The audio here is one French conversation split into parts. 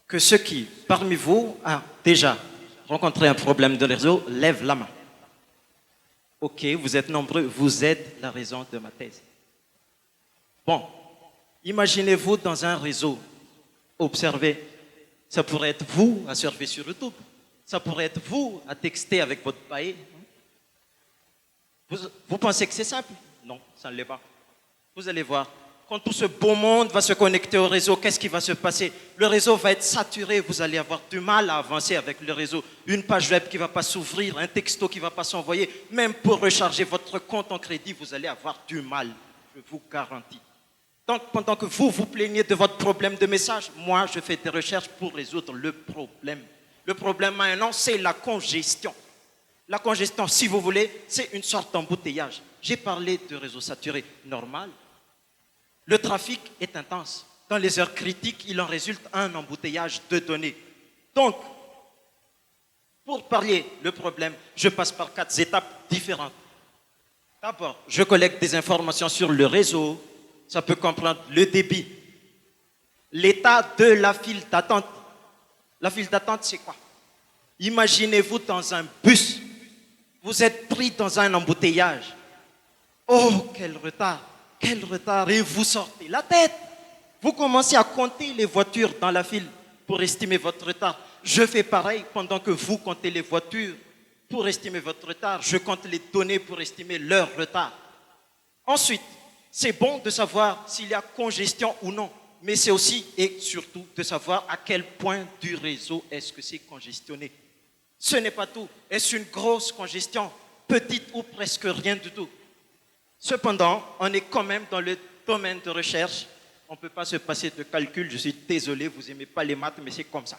que ceux qui, parmi vous, ont déjà rencontré un problème de réseau, lèvent la main. Ok, vous êtes nombreux, vous êtes la raison de ma thèse. Bon, imaginez-vous dans un réseau, observez, ça pourrait être vous à surfer sur YouTube, ça pourrait être vous à texter avec votre paille. Vous pensez que c'est simple? Non, ça ne l'est pas. Vous allez voir, quand tout ce beau monde va se connecter au réseau, qu'est-ce qui va se passer? Le réseau va être saturé, vous allez avoir du mal à avancer avec le réseau. Une page web qui ne va pas s'ouvrir, un texto qui ne va pas s'envoyer, même pour recharger votre compte en crédit, vous allez avoir du mal, je vous garantis. Donc, pendant que vous vous plaignez de votre problème de message, moi, je fais des recherches pour résoudre le problème. Le problème maintenant, c'est la congestion. La congestion, si vous voulez, c'est une sorte d'embouteillage. J'ai parlé de réseau saturé normal. Le trafic est intense. Dans les heures critiques, il en résulte un embouteillage de données. Donc, pour pallier le problème, je passe par 4 étapes différentes. D'abord, je collecte des informations sur le réseau. Ça peut comprendre le débit, l'état de la file d'attente. La file d'attente, c'est quoi? Imaginez-vous dans un bus. Vous êtes pris dans un embouteillage. Oh, quel retard, et vous sortez la tête. Vous commencez à compter les voitures dans la file pour estimer votre retard. Je fais pareil pendant que vous comptez les voitures pour estimer votre retard. Je compte les données pour estimer leur retard. Ensuite, c'est bon de savoir s'il y a congestion ou non, mais c'est aussi et surtout de savoir à quel point du réseau est-ce que c'est congestionné. Ce n'est pas tout. Est-ce une grosse congestion, petite ou presque rien du tout? Cependant, on est quand même dans le domaine de recherche. On ne peut pas se passer de calcul. Je suis désolé, vous n'aimez pas les maths, mais c'est comme ça.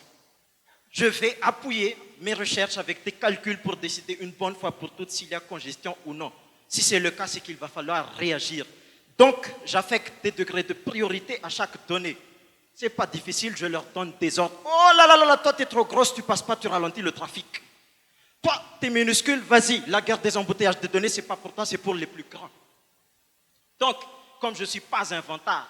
Je vais appuyer mes recherches avec des calculs pour décider une bonne fois pour toutes s'il y a congestion ou non. Si c'est le cas, c'est qu'il va falloir réagir. Donc, j'affecte des degrés de priorité à chaque donnée. Ce n'est pas difficile, je leur donne des ordres. Oh là là là, toi, tu es trop grosse, tu passes pas, tu ralentis le trafic. Toi, tu es minuscule, vas-y, la guerre des embouteillages de données, ce n'est pas pour toi, c'est pour les plus grands. Donc, comme je ne suis pas un vantard,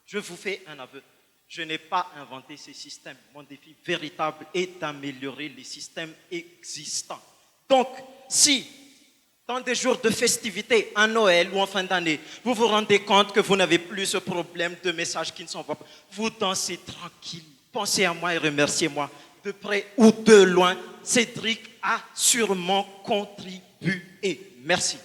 je vous fais un aveu. Je n'ai pas inventé ces systèmes. Mon défi véritable est d'améliorer les systèmes existants. Donc, si dans des jours de festivités, à Noël ou en fin d'année, vous vous rendez compte que vous n'avez plus ce problème de messages qui ne sont pas... Vous dansez tranquille. Pensez à moi et remerciez-moi. De près ou de loin, Cédric a sûrement contribué. Merci.